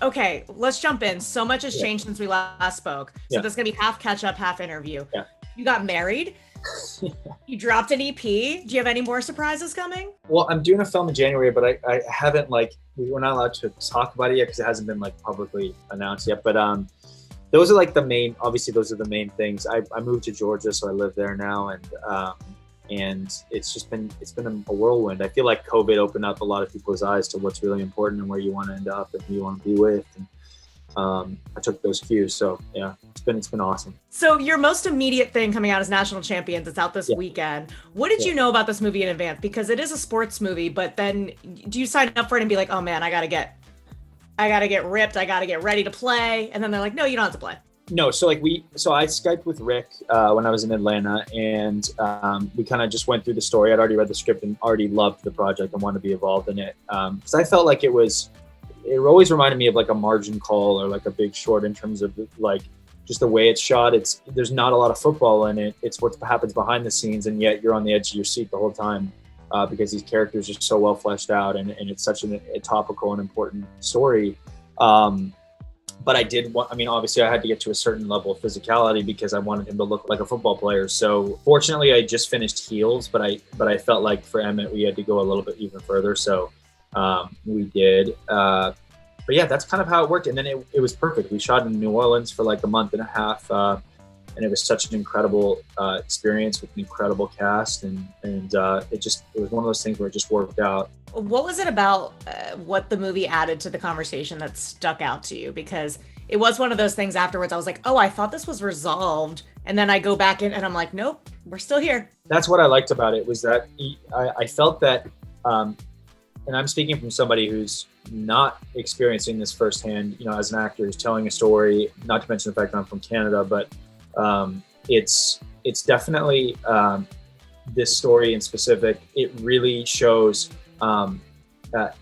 Okay, let's jump in. So much has Yeah. changed since we last spoke. So Yeah. this is gonna be half catch up, half interview. Yeah. You got married. You dropped an EP. Do you have any more surprises coming? Well, I'm doing a film in January, but I haven't we're not allowed to talk about it yet because it hasn't been like publicly announced yet. But those are like the main. Obviously, those are the main things. I moved to Georgia, so I live there now, and it's been a whirlwind. I feel like COVID opened up a lot of people's eyes to what's really important and where you want to end up and who you want to be with. And I took those cues. So yeah, it's been awesome. So your most immediate thing coming out is National Champions. It's out this Yeah. weekend. What did Yeah. you know about this movie in advance? Because it is a sports movie, but then do you sign up for it and be like, oh man, I gotta get ripped, I gotta get ready to play, and then they're like, no, you don't have to play. No, so I Skyped with Rick when I was in Atlanta, and we kind of just went through the story. I'd already read the script and already loved the project and wanted to be involved in it because I felt like it always reminded me of like a Margin Call or like a Big Short in terms of like just the way it's shot. There's not a lot of football in it. It's what happens behind the scenes, and yet you're on the edge of your seat the whole time because these characters are so well fleshed out, and it's such a topical and important story. But obviously I had to get to a certain level of physicality because I wanted him to look like a football player. So fortunately I just finished Heels, but I felt like for Emmett, we had to go a little bit even further. So we did. But yeah, that's kind of how it worked. And then it was perfect. We shot in New Orleans for like a month and a half. And it was such an incredible experience with an incredible cast. And it was one of those things where it just worked out. What was it about what the movie added to the conversation that stuck out to you? Because it was one of those things afterwards. I was like, oh, I thought this was resolved. And then I go back in and I'm like, nope, we're still here. That's what I liked about it was that I felt that, and I'm speaking from somebody who's not experiencing this firsthand, as an actor who's telling a story, not to mention the fact that I'm from Canada, but it's definitely this story in specific. It really shows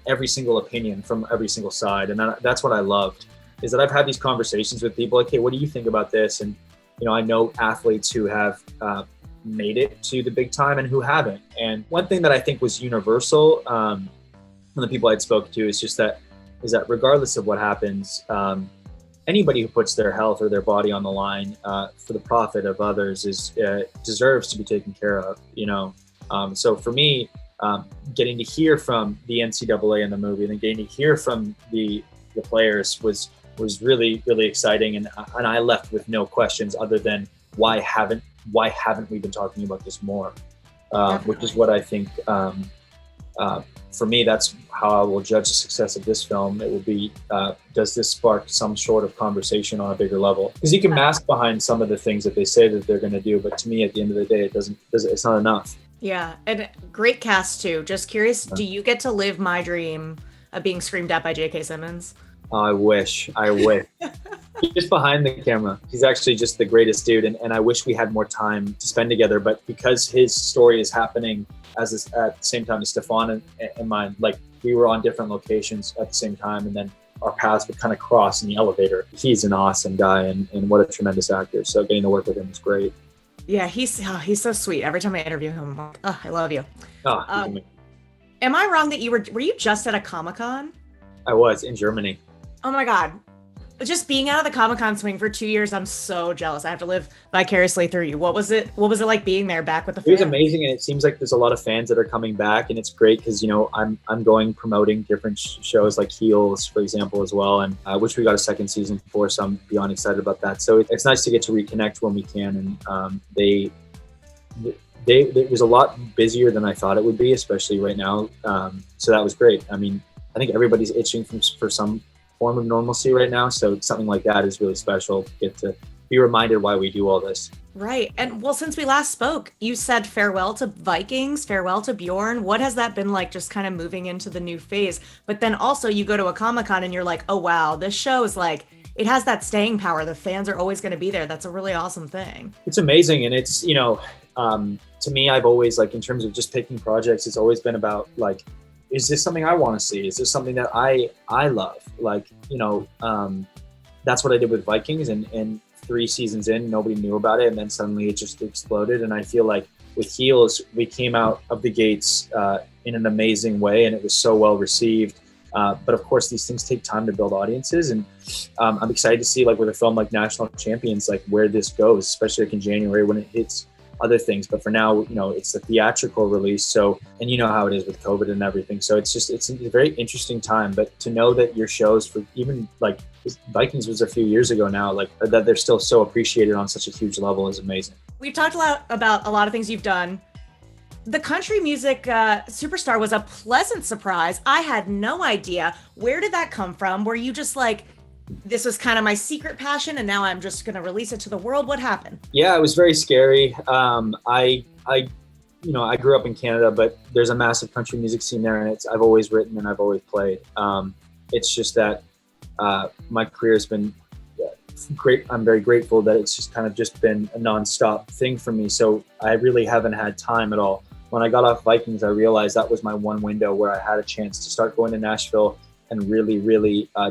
every single opinion from every single side. And that's what I loved is that I've had these conversations with people like, hey, what do you think about this? And, I know athletes who have made it to the big time and who haven't. And one thing that I think was universal from the people I'd spoken to is that regardless of what happens, anybody who puts their health or their body on the line for the profit of others deserves to be taken care of, So for me, getting to hear from the NCAA in the movie and then getting to hear from the players was really, really exciting. And I left with no questions other than why haven't we been talking about this more? Which is what I think, for me, that's how I will judge the success of this film. It will be, does this spark some sort of conversation on a bigger level? Because you can mask behind some of the things that they say that they're going to do, but to me, at the end of the day, it's not enough. Yeah, and great cast too. Just curious, do you get to live my dream of being screamed at by J.K. Simmons? Oh, I wish. He's just behind the camera. He's actually just the greatest dude, and I wish we had more time to spend together. But because his story is happening at the same time as Stephan and mine, like we were on different locations at the same time, and then our paths would kind of cross in the elevator. He's an awesome guy, and what a tremendous actor. So getting to work with him is great. Yeah, he's so sweet. Every time I interview him, I'm like, oh, I love you. Oh, am I wrong that were you just at a Comic-Con? I was in Germany. Oh my God. Just being out of the Comic-Con swing for 2 years, I'm so jealous. I have to live vicariously through you. What was it like being there back with the fans? It was amazing, and it seems like there's a lot of fans that are coming back, and it's great because I'm going promoting different shows like Heels, for example, as well, and which we got a second season for, so I'm beyond excited about that. So it's nice to get to reconnect when we can, and it was a lot busier than I thought it would be, especially right now. So that was great. I mean, I think everybody's itching for some form of normalcy right now, so something like that is really special to get to be reminded why we do all this. Right. And well, since we last spoke, you said farewell to Vikings, farewell to Bjorn. What has that been like, just kind of moving into the new phase? But then also you go to a Comic-Con and you're like, oh wow, this show is like, it has that staying power. The fans are always going to be there. That's a really awesome thing. It's amazing. And it's, to me, I've always, like, in terms of just picking projects, it's always been about like, is this something I want to see? Is this something that I love? Like, that's what I did with Vikings, and 3 seasons in, nobody knew about it. And then suddenly it just exploded. And I feel like with Heels, we came out of the gates in an amazing way, and it was so well received. But of course, these things take time to build audiences, and I'm excited to see, like with a film like National Champions, like where this goes, especially like in January when it hits other things. But for now, it's the theatrical release. So, and you know how it is with COVID and everything. So it's a very interesting time. But to know that your shows, for even like Vikings was a few years ago now, like that they're still so appreciated on such a huge level is amazing. We've talked a lot about a lot of things you've done. The country music superstar was a pleasant surprise. I had no idea. Where did that come from? Were you just like, this was kind of my secret passion and now I'm just going to release it to the world? What happened? Yeah, it was very scary. I grew up in Canada, but there's a massive country music scene there, and I've always written and I've always played. It's just that my career has been great. I'm very grateful that it's just kind of just been a nonstop thing for me. So I really haven't had time at all. When I got off Vikings, I realized that was my one window where I had a chance to start going to Nashville and really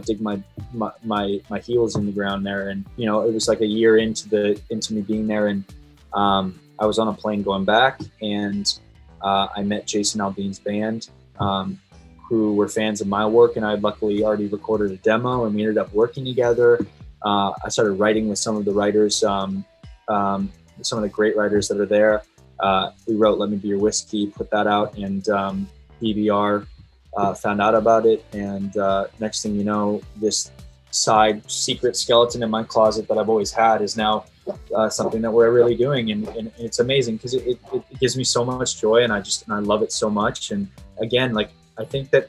dig my heels in the ground there. And it was like a year into me being there, and I was on a plane going back, and I met Jason Aldean's band, who were fans of my work, and I had luckily already recorded a demo, and we ended up working together. I started writing with some of the writers, some of the great writers that are there. We wrote Let Me Be Your Whiskey, put that out, and BBR found out about it. And next thing you know, this side secret skeleton in my closet that I've always had is now something that we're really doing. And it's amazing because it gives me so much joy, and I love it so much. And again, like, I think that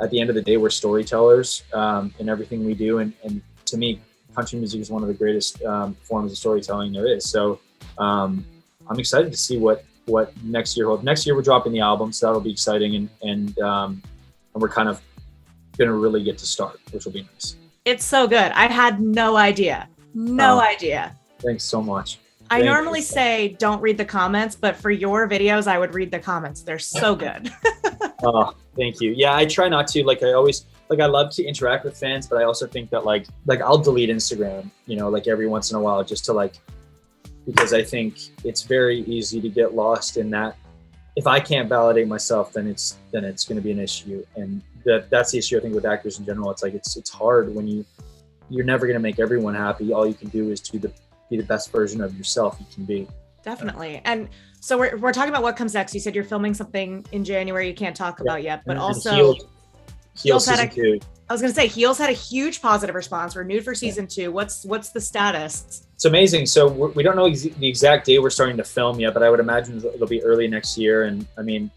at the end of the day, we're storytellers in everything we do. And to me, country music is one of the greatest forms of storytelling there is. So I'm excited to see what next year holds. Next year we're dropping the album, so that'll be exciting, and we're kind of gonna really get to start, which will be nice. It's so good. I had no idea. No idea. Thanks so much. I normally say don't read the comments, but for your videos, I would read the comments. They're so good. Oh, thank you. Yeah, I try not to. Like, I love to interact with fans, but I also think that like I'll delete Instagram, like every once in a while, just to because I think it's very easy to get lost in that. If I can't validate myself, then it's going to be an issue. And that's the issue, I think, with actors in general. It's like, it's hard when you're never going to make everyone happy. All you can do is to be the best version of yourself you can be. Definitely. And so we're talking about what comes next. You said you're filming something in January you can't talk about yet, but also Heels season 2. I was going to say, Heels had a huge positive response. Renewed for season 2. What's the status? It's amazing. So we don't know the exact day we're starting to film yet, but I would imagine it'll be early next year. And I mean,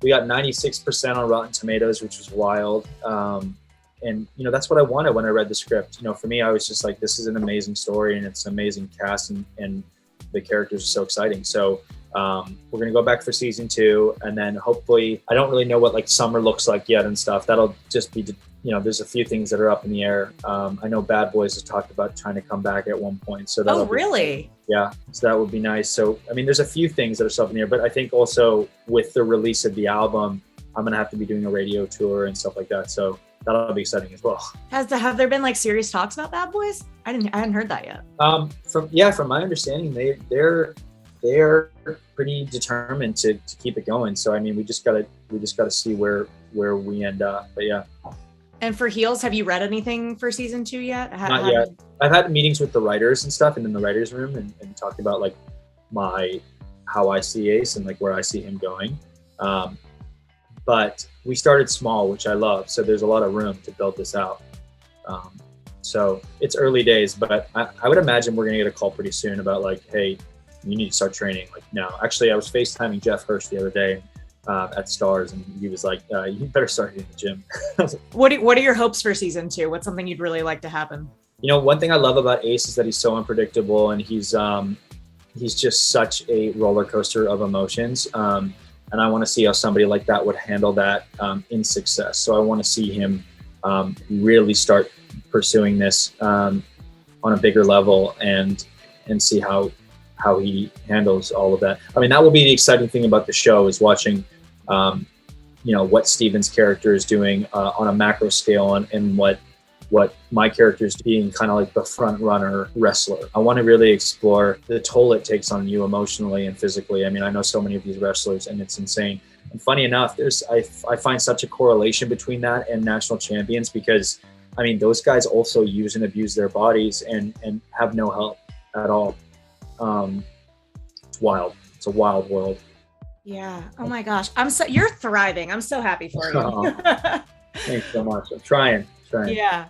we got 96% on Rotten Tomatoes, which was wild. And that's what I wanted when I read the script. For me, I was just like, this is an amazing story, and it's an amazing cast, and the characters are so exciting. So we're going to go back for season 2, and then hopefully, I don't really know what summer looks like yet and stuff. That'll just be, there's a few things that are up in the air. I know Bad Boys has talked about trying to come back at one point. So oh, really? Yeah. So that would be nice. So, I mean, there's a few things that are still up in the air, but I think also with the release of the album, I'm going to have to be doing a radio tour and stuff like that. So that'll be exciting as well. Have there been serious talks about Bad Boys? I hadn't heard that yet. From my understanding, they're pretty determined to keep it going. So I mean, we just gotta see where we end up. But yeah. And for Heels, have you read anything for season 2 yet? Not yet. I've had meetings with the writers and stuff, and in the writers' room, and talked about how I see Ace and where I see him going. But we started small, which I love. So there's a lot of room to build this out. So it's early days, but I would imagine we're gonna get a call pretty soon about hey, you need to start training now. Actually, I was FaceTiming Jeff Hirsch the other day at Stars, and he was like, you better start hitting the gym. What are your hopes for season 2? What's something you'd really like to happen? One thing I love about Ace is that he's so unpredictable, and he's just such a roller coaster of emotions. And I want to see how somebody like that would handle that in success. So I want to see him really start pursuing this on a bigger level, and see how he handles all of that. I mean, that will be the exciting thing about the show, is watching, what Stephen's character is doing on a macro scale, and what my character is being kind of the front runner wrestler. I want to really explore the toll it takes on you emotionally and physically. I mean, I know so many of these wrestlers, and it's insane. And funny enough, I find such a correlation between that and national champions, because I mean, those guys also use and abuse their bodies and have no help at all. It's wild. It's a wild world. Yeah. Oh my gosh. You're thriving. I'm so happy for you. Thanks so much. I'm trying. Yeah.